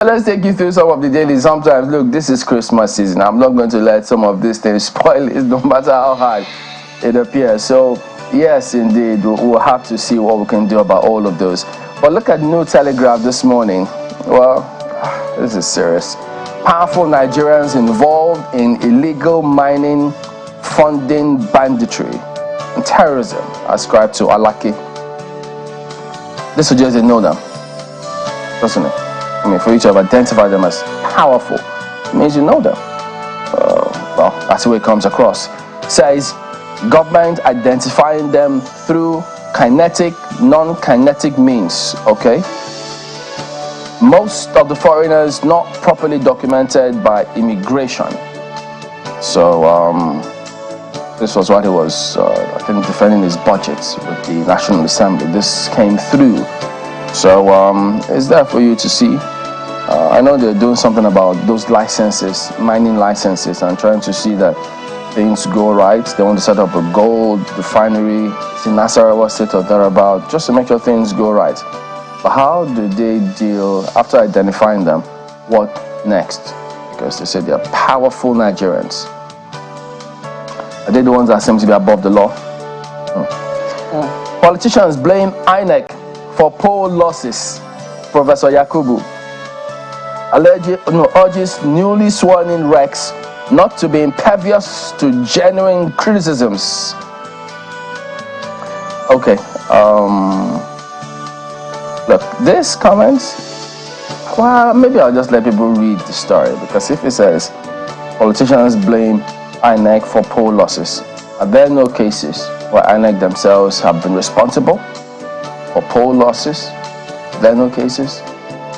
Let's take you through some of the dailies. Sometimes, look, this is Christmas season. I'm not going to let some of these things spoil it, no matter how hard it appears. So, yes, indeed, we'll have to see what we can do about all of those. But look at New Telegraph this morning. Well, this is serious. Powerful Nigerians involved in illegal mining, funding banditry, and terrorism ascribed to Alaki. This suggests they know them, doesn't it? I mean, for you to have identified them as powerful, it means you know them. Well, that's the way it comes across. It says, government identifying them through kinetic, non-kinetic means, okay? Most of the foreigners not properly documented by immigration. So, this was what he was, I think, defending his budget with the National Assembly. This came through. So, it's there for you to see. I know they're doing something about those licenses, mining licenses, and trying to see that things go right. They want to set up a gold refinery in Nasarawa State or thereabout, just to make sure things go right. But how do they deal, after identifying them, what next? Because they say they are powerful Nigerians. Are they the ones that seem to be above the law? Politicians blame INEC for poll losses. Professor Yakubu urges newly sworn-in Rex not to be impervious to genuine criticisms. Okay, look, this comment, well, maybe I'll just let people read the story, because if it says politicians blame INEC for poll losses, are there no cases where INEC themselves have been responsible for poll losses? Are there no cases?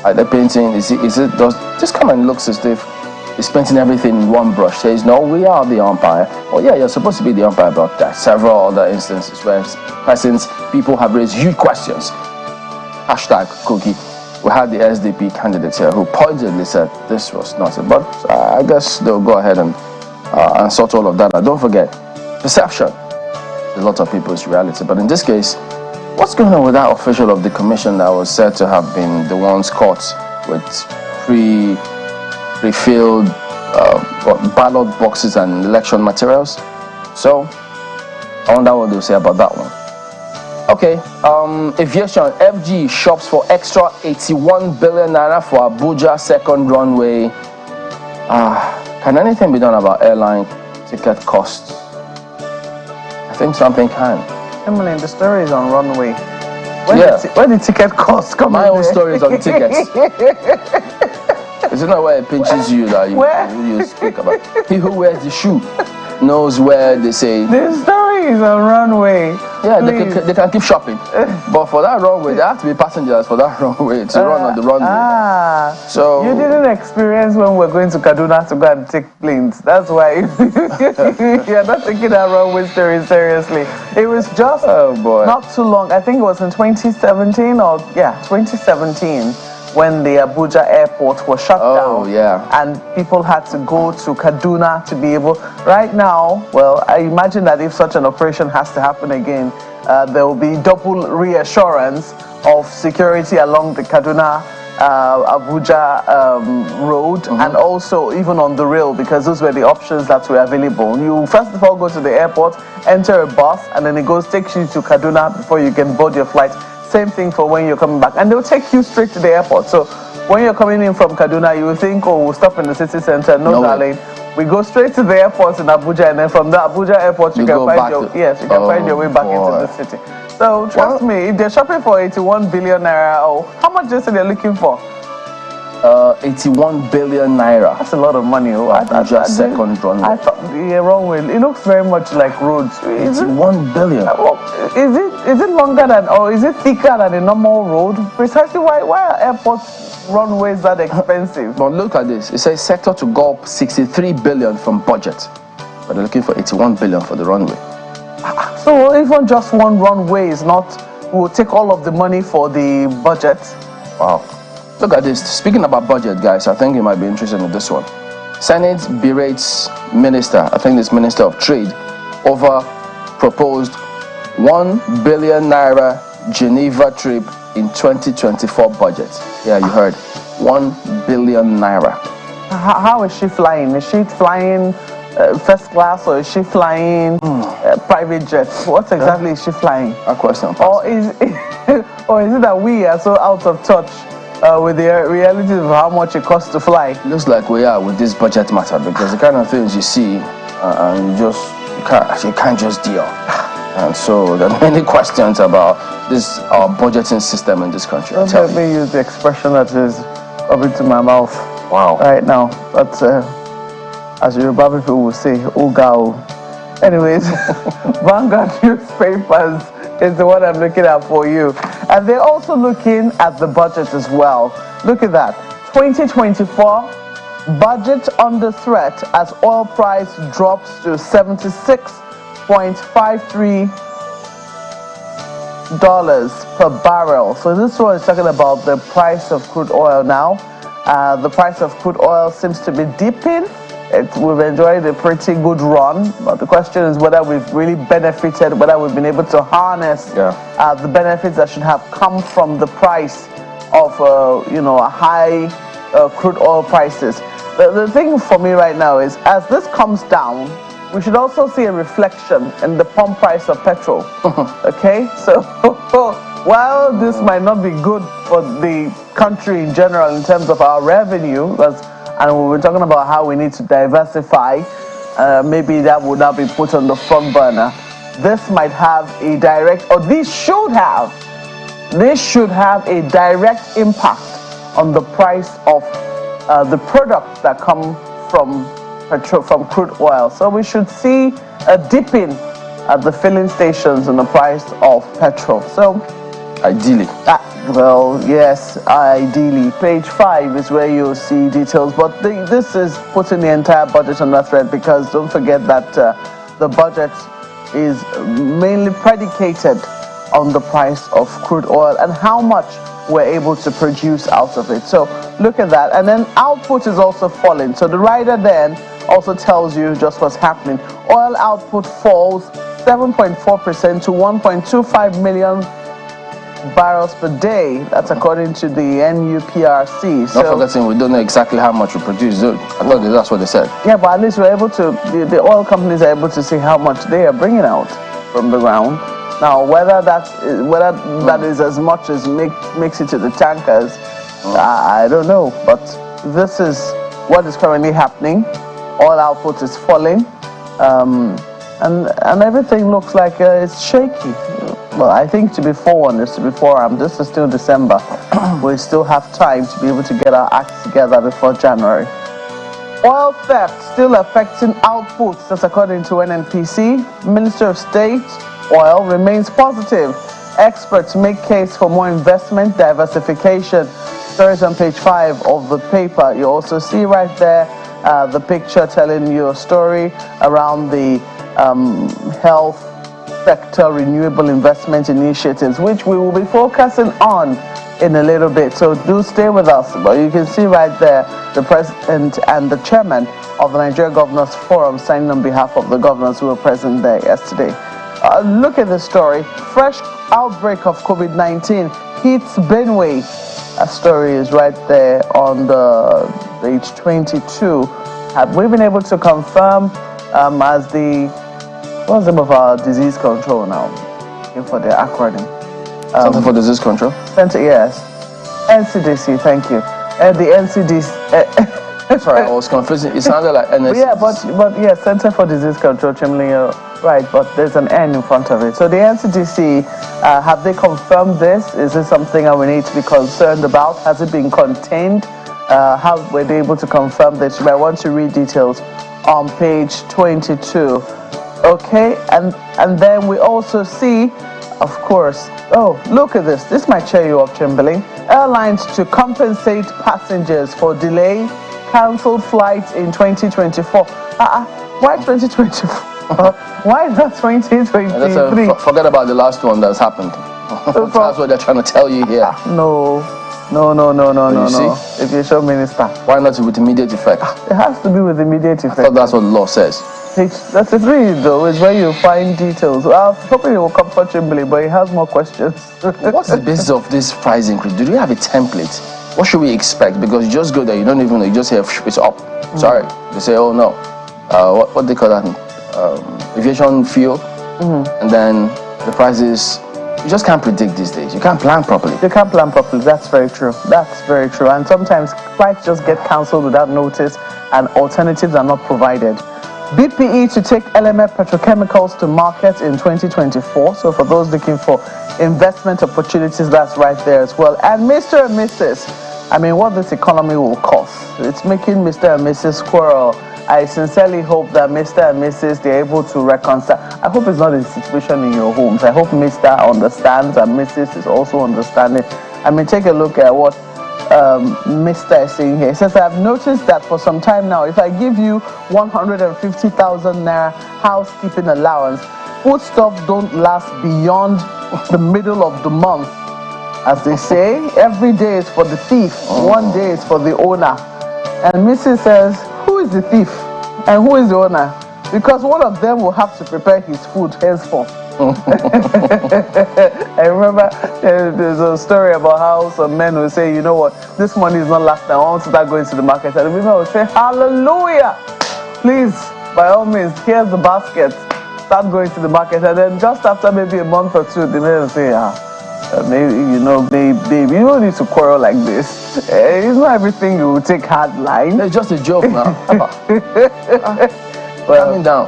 Are they painting, this comment looks as if it's painting everything in one brush. Says, no, we are the umpire. Oh yeah, you're supposed to be the umpire, but there are several other instances where people have raised huge questions. Hashtag cookie. We had the SDP candidate here who pointedly said this was not it, but I guess they'll go ahead and sort all of that out. Don't forget, perception is a lot of people's reality, but in this case, what's going on with that official of the commission that was said to have been the ones caught with pre-filled ballot boxes and election materials? So, I wonder what they'll say about that one. Okay, Aviation, FG shops for extra 81 billion naira for Abuja second runway. Can anything be done about airline ticket costs? I think something can. Emily, the story is on runway. Where the ticket costs come My own story is on tickets. Is it not where it pinches you that you speak about? He who wears the shoe knows where they say. The story is on runway. Yeah, they can keep shopping. But for that runway, there have to be passengers for that runway to run on the runway. So you didn't experience when we're going to Kaduna to go and take planes. That's why you're not taking that runway story seriously. It was just not too long. I think it was in 2017 2017. When the Abuja airport was shut down, and people had to go to Kaduna to be able. Right now, well, I imagine that if such an operation has to happen again, there will be double reassurance of security along the Kaduna Abuja road, and also even on the rail, because those were the options that were available. You first of all go to the airport, enter a bus, and then it takes you to Kaduna before you can board your flight. Same thing for when you're coming back, and they'll take you straight to the airport. So when you're coming in from Kaduna, you will think, oh, we'll stop in the city center. No, darling, we go straight to the airport in Abuja, and then from the Abuja airport you can find your way back into the city. So trust me, if they're shopping for 81 billion naira, how much do you say they're looking for? 81 billion naira. That's a lot of money. Second runway. I thought the runway. It looks very much like roads. 81 billion. Is it longer than, or is it thicker than a normal road? Precisely why are airport runways that expensive? But look at this. It says sector to go up 63 billion from budget, but they're looking for 81 billion for the runway. So even just one runway is not. Will take all of the money for the budget. Wow. Look at this. Speaking about budget, guys, I think you might be interested in this one. Senate berates minister, I think this Minister of Trade, over proposed 1 billion naira Geneva trip in 2024 budget. Yeah, you heard. 1 billion naira. How is she flying? Is she flying first class, or is she flying private jet? What exactly is she flying? A question. Or is it that we are so out of touch with the reality of how much it costs to fly? Looks like we are with this budget matter, because the kind of things you see, and you can't just deal. And so there are many questions about this our budgeting system in this country. Don't let me use the expression that is coming to my mouth. Wow. Right now, but as Yoruba people will say, "Ogao." Anyways, Vanguard newspapers is the one I'm looking at for you, and they're also looking at the budget as well. Look at that, 2024 budget under threat as oil price drops to $76.53 per barrel. So this one is talking about the price of crude oil now. The price of crude oil seems to be dipping. We've enjoyed a pretty good run, but the question is whether we've really benefited, whether we've been able to harness the benefits that should have come from the price of a high crude oil prices. The thing for me right now is, as this comes down, we should also see a reflection in the pump price of petrol. Okay, so while this might not be good for the country in general in terms of our revenue, and we were talking about how we need to diversify, maybe that would not be put on the front burner. This might have a direct, or this should have a direct impact on the price of the products that come from crude oil. So we should see a dipping at the filling stations in the price of petrol. So ideally. Well, yes, ideally. Page 5 is where you'll see details, but this is putting the entire budget under threat, because don't forget that the budget is mainly predicated on the price of crude oil and how much we're able to produce out of it. So look at that. And then output is also falling. So the rider then also tells you just what's happening. Oil output falls 7.4% to 1.25 million barrels per day. That's according to the NUPRC. Not forgetting, we don't know exactly how much we produce. I thought that's what they said. Yeah, but at least we're able to, the oil companies are able to see how much they are bringing out from the ground. Now, whether that is as much as makes it to the tankers, I don't know. But this is what is currently happening. Oil output is falling, and everything looks like it's shaky. Well, I think to be forewarned is to be forearmed. This is still December. We still have time to be able to get our acts together before January. Oil theft still affecting outputs. That's according to NNPC. Minister of State, Oil, remains positive. Experts make case for more investment, diversification. Stories on page 5 of the paper. You also see right there the picture telling you a story around the health sector renewable investment initiatives, which we will be focusing on in a little bit. So do stay with us. But you can see right there the president and the chairman of the Nigeria Governors Forum signing on behalf of the governors who were present there yesterday. Look at the story. Fresh outbreak of COVID-19 hits Benue. A story is right there on the page 22. Have we been able to confirm as the what's the name of our disease control now? Looking for the acronym. Center for Disease Control? Yes. NCDC, thank you. The NCDC. Sorry, I was confusing. It sounded like NSC. Yeah, but yeah, Center for Disease Control, Chimley, right, but there's an N in front of it. So the NCDC, have they confirmed this? Is this something that we need to be concerned about? Has it been contained? How were they able to confirm this? You might want to read details on page 22. Okay, and then we also see, of course, oh, look at this. This might cheer you up, Chamberlain. Airlines to compensate passengers for delay, cancelled flights in 2024. Why 2024? Why not 2023? Forget about the last one that's happened. That's what they're trying to tell you here. No. If you show minister. Why not with immediate effect? It has to be with immediate effect. I thought that's what the law says. That's it. That's it, really, though, is where you find details. Probably will comfortably, but he has more questions. What's the basis of this price increase? Do you have a template? What should we expect? Because you just go there, you don't even know, you just hear it's up. Sorry. They say, oh no. What they call that? Aviation fuel. And then the prices, you just can't predict these days. You can't plan properly. You can't plan properly. That's very true. That's very true. And sometimes flights just get cancelled without notice and alternatives are not provided. BPE to take LMF petrochemicals to market in 2024. So for those looking for investment opportunities, that's right there as well. And Mr. and Mrs. I mean, what this economy will cost. It's making Mr. and Mrs. quarrel. I sincerely hope that Mr. and Mrs. they're able to reconcile. I hope it's not a situation in your homes. I hope Mr. understands and Mrs. is also understanding. I mean, take a look at what Mr. is saying here. He says, I've noticed that for some time now, if I give you 150,000 naira housekeeping allowance, foodstuffs don't last beyond the middle of the month. As they say, every day is for the thief, one day is for the owner. And Mrs. says, who is the thief and who is the owner? Because one of them will have to prepare his food henceforth. I remember there's a story about how some men will say, you know what, this money is not lasting, I want to start going to the market. And the women will say, hallelujah, please, by all means, here's the basket, start going to the market. And then just after maybe a month or two, the men will say, maybe, babe, you don't need to quarrel like this. It's not everything you will take hard line. It's just a joke now. Calming down.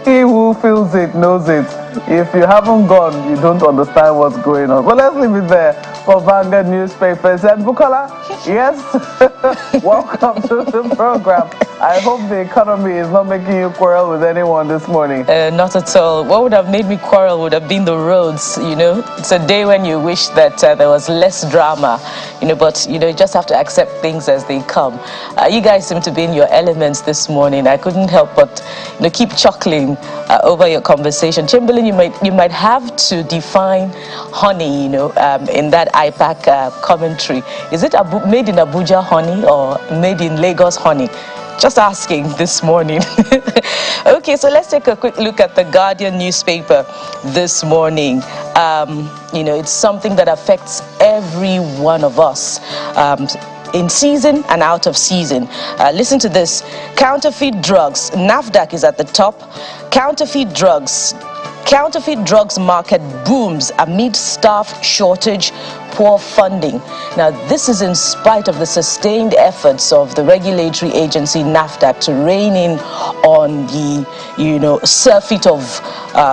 He who feels it knows it. If you haven't gone, you don't understand what's going on. But let's leave it there for Vanguard newspapers. And Bukola, yes, welcome to the program. I hope the economy is not making you quarrel with anyone this morning. Not at all. What would have made me quarrel would have been the roads, It's a day when you wish that there was less drama, but, you just have to accept things as they come. You guys seem to be in your elements this morning. I couldn't help but, keep chuckling over your conversation. Chamberlain, you might have to define honey, in that IPAC commentary. Is it made in Abuja honey or made in Lagos honey? Just asking this morning. Okay, so let's take a quick look at the Guardian newspaper this morning. It's something that affects every one of us. In season and out of season. Listen to this. Counterfeit drugs. NAFDAC is at the top. Counterfeit drugs market booms amid staff shortage, poor funding. Now, this is in spite of the sustained efforts of the regulatory agency NAFDAC to rein in on the, surfeit of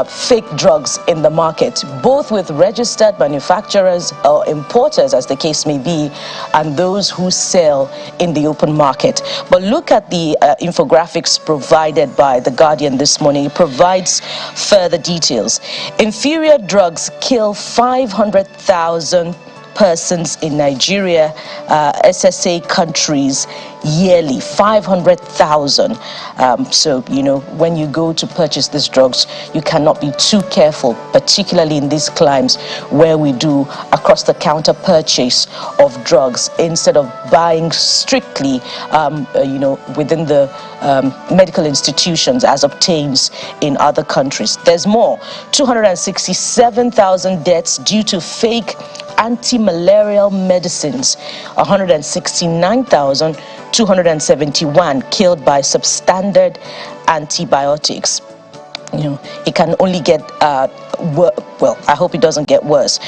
fake drugs in the market, both with registered manufacturers or importers, as the case may be, and those who sell in the open market. But look at the infographics provided by The Guardian this morning. It provides further details. Inferior drugs kill 500,000 persons in Nigeria, SSA countries yearly, 500,000. So, when you go to purchase these drugs, you cannot be too careful, particularly in these climes where we do across-the-counter purchase of drugs instead of buying strictly, within the medical institutions as obtains in other countries. There's more. 267,000 deaths due to fake anti-malarial medicines, 169,271 killed by substandard antibiotics. It can only get, I hope it doesn't get worse.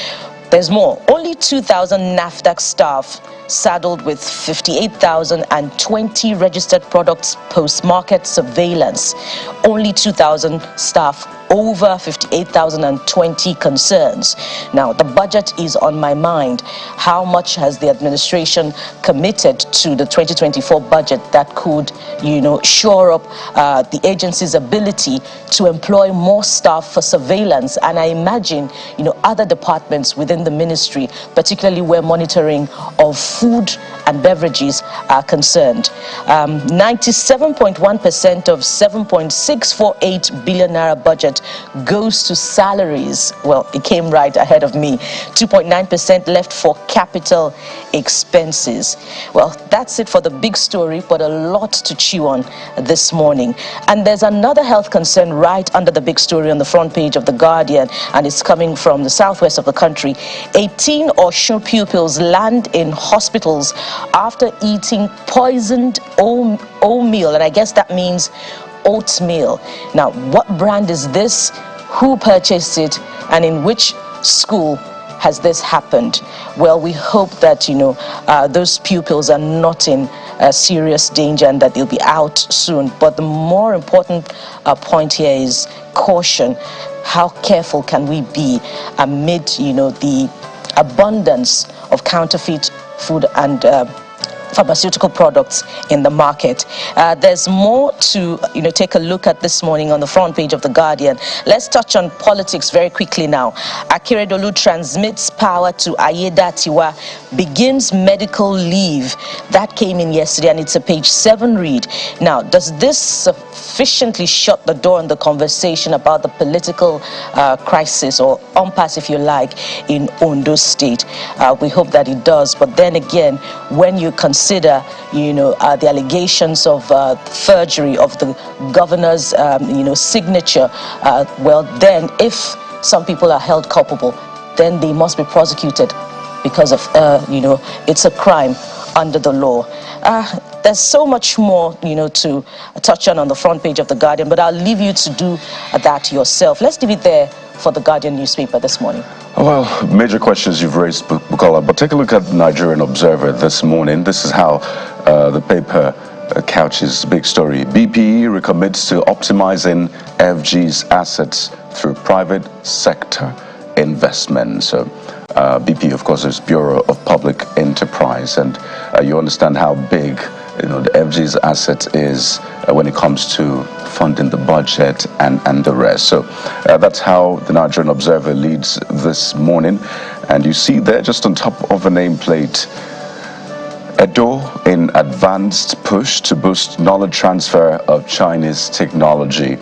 There's more. Only 2,000 NAFDAC staff saddled with 58,020 registered products post-market surveillance. Only 2,000 staff, over 58,020 concerns. Now, the budget is on my mind. How much has the administration committed to the 2024 budget that could, shore up the agency's ability to employ more staff for surveillance? And I imagine, other departments within the ministry, particularly where monitoring of food and beverages are concerned. 97.1% of 7.648 billion naira budget goes to salaries. Well, it came right ahead of me. 2.9% left for capital expenses. Well, that's it for the big story, but a lot to chew on this morning. And there's another health concern right under the big story on the front page of The Guardian, and it's coming from the southwest of the country. 18 Osun pupils land in hospitals after eating poisoned oatmeal, and I guess that means oatmeal. Now, what brand is this? Who purchased it? And in which school has this happened? Well, we hope that, those pupils are not in serious danger and that they'll be out soon. But the more important point here is caution. How careful can we be amid, the abundance of counterfeit food and pharmaceutical products in the market? There's more to take a look at this morning on the front page of The Guardian. Let's touch on politics very quickly now. Akeredolu transmits power to Ayedatiwa, begins medical leave. That came in yesterday, and it's a page 7 read. Now, does this sufficiently shut the door on the conversation about the political crisis, or impasse if you like, in Ondo State? We hope that it does. But then again, when you consider, the allegations of forgery of the governor's, signature, well, then if some people are held culpable, then they must be prosecuted because of, it's a crime under the law. There's so much more, to touch on the front page of The Guardian, but I'll leave you to do that yourself. Let's leave it there for The Guardian newspaper this morning. Well, major questions you've raised, Bukola, but take a look at the Nigerian Observer this morning. This is how the paper couches big story. BPE recommits to optimizing FG's assets through private sector investment. So BP, of course, is Bureau of Public Enterprise, and you understand how big the FG's asset is when it comes to funding the budget and the rest. So that's how the Nigerian Observer leads this morning. And you see there, just on top of a nameplate, Edo in advanced push to boost knowledge transfer of Chinese technology.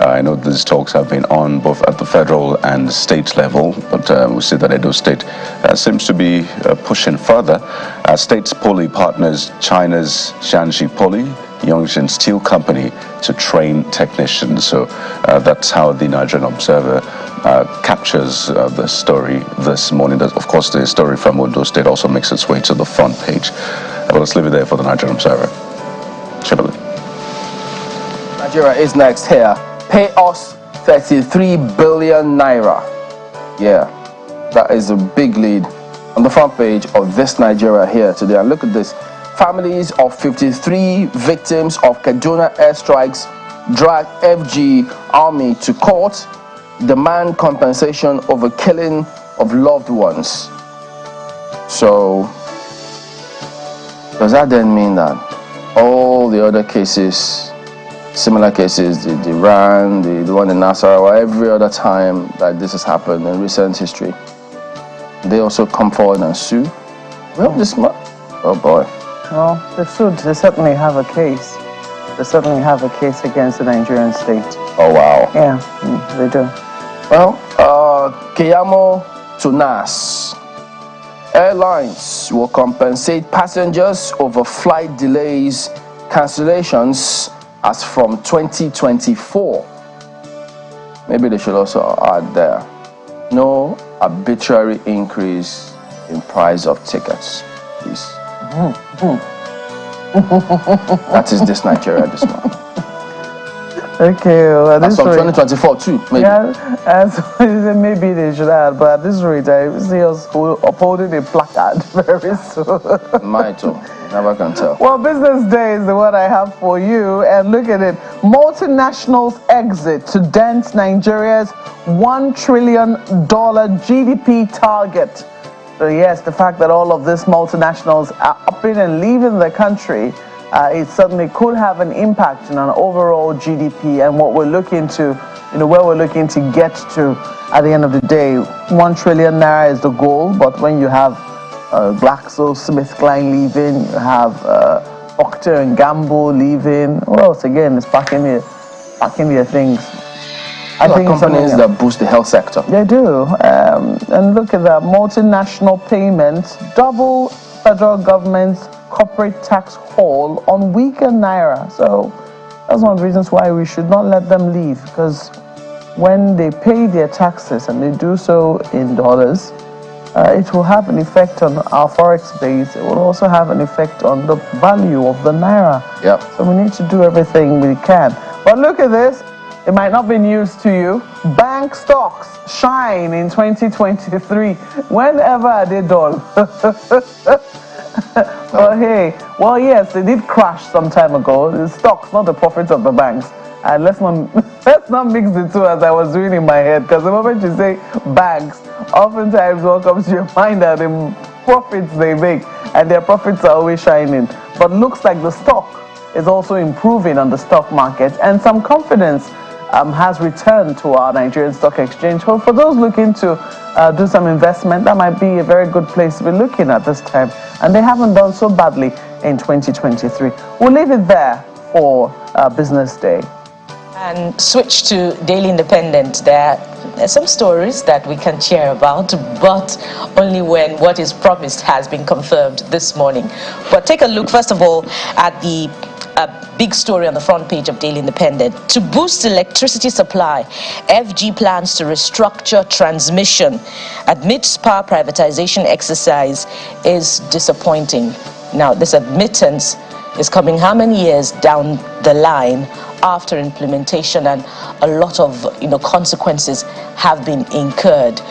I know these talks have been on both at the federal and state level, but we see that Edo State seems to be pushing further. State's Poly partners China's Jiangxi Poly, Yongxin Steel Company, to train technicians. So that's how the Nigerian Observer captures the story this morning. Of course, the story from Ondo State also makes its way to the front page. But let's leave it there for the Nigerian Observer. Shibboleth. Nigeria is next here. Pay us 33 billion naira. Yeah, that is a big lead on the front page of this Nigeria here today. And look at this. Families of 53 victims of Kaduna airstrikes drag FG army to court, demand compensation over killing of loved ones. So, does that then mean that all the other cases, similar cases, the Iran, the one in Nasarawa, every other time that this has happened in recent history, they also come forward and sue? Well, this month, oh boy. Well, they certainly have a case. They certainly have a case against the Nigerian state. Oh wow. Yeah, they do. Well, Keyamo to NAS. Airlines will compensate passengers over flight delays, cancellations as from 2024. Maybe they should also add there, no arbitrary increase in price of tickets, please. That is this Nigeria this month. Okay, well, at that's this from rate, 2024 too, maybe. Yeah, maybe they should add, but at this rate, I see us upholding a placard very soon. Might too. Never can tell. Well, Business Day is the one I have for you, and look at it. Multinationals exit to dent Nigeria's $1 trillion GDP target. So yes, the fact that all of these multinationals are upping and leaving the country, it certainly could have an impact on our overall GDP and what we're looking to, where we're looking to get to at the end of the day. 1 trillion naira is the goal, but when you have GlaxoSmithKline leaving, you have Procter & Gamble leaving, who else again is packing their things? I think companies that boost the health sector. They do. And look at that, multinational payments, double federal government's corporate tax haul on weakened naira. So that's one of the reasons why we should not let them leave, because when they pay their taxes and they do so in dollars, it will have an effect on our forex base. It will also have an effect on the value of the naira. Yep. So we need to do everything we can. But look at this. It might not be news to you. Bank stocks shine in 2023. Whenever I did all. Well, hey, well, yes, they did crash some time ago. The stocks, not the profits of the banks. And let's not mix the two, as I was doing in my head. Because the moment you say banks, oftentimes what comes to your mind are the profits they make, and their profits are always shining. But looks like the stock is also improving on the stock market, and some confidence has returned to our Nigerian stock exchange. So for those looking to do some investment, that might be a very good place to be looking at this time. And they haven't done so badly in 2023. We'll leave it there for Business Day. And switch to Daily Independent. There are some stories that we can share about, but only when what is promised has been confirmed this morning. But take a look, first of all, at the big story on the front page of Daily Independent. To boost electricity supply, FG plans to restructure transmission. Admits power privatization exercise is disappointing. Now, this admittance is coming how many years down the line after implementation, and a lot of consequences have been incurred,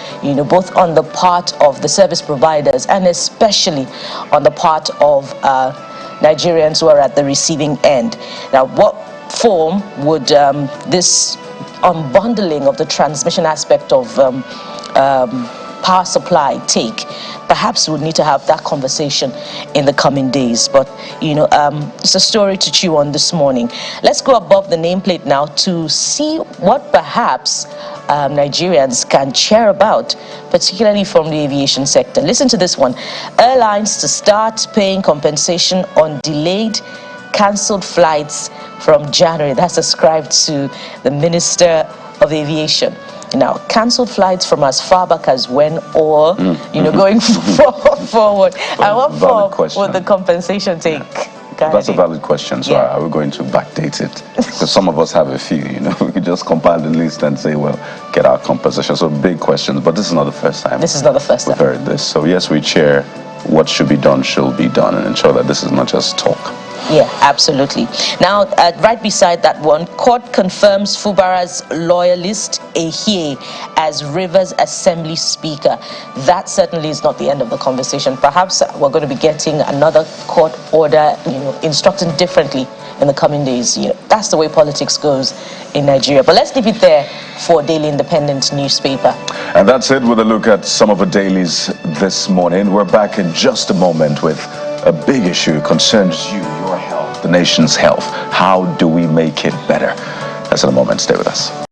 both on the part of the service providers and especially on the part of Nigerians who are at the receiving end. Now, what form would this unbundling of the transmission aspect of power supply take? Perhaps we'll need to have that conversation in the coming days. But, it's a story to chew on this morning. Let's go above the nameplate now to see what perhaps Nigerians can share about, particularly from the aviation sector. Listen to this one. Airlines to start paying compensation on delayed, cancelled flights from January. That's ascribed to the Minister of Aviation. Now, cancelled flights from as far back as when, or going forward. And what form would the compensation take? That's a valid question. So are we going to backdate it? Because some of us have a few. We could just compile the list and say, well, get our compensation. So big questions. But this is not the first time. This is not the first time we've heard this. So yes, we chair what should be done, and ensure that this is not just talk. Yeah, absolutely. Now, right beside that one, court confirms Fubara's loyalist Ehie as Rivers Assembly Speaker. That certainly is not the end of the conversation. Perhaps we're going to be getting another court order, instructing differently in the coming days. That's the way politics goes in Nigeria. But let's leave it there for Daily Independent newspaper. And that's it with a look at some of the dailies this morning. We're back in just a moment with a big issue concerns you, your health, the nation's health. How do we make it better? That's in a moment. Stay with us.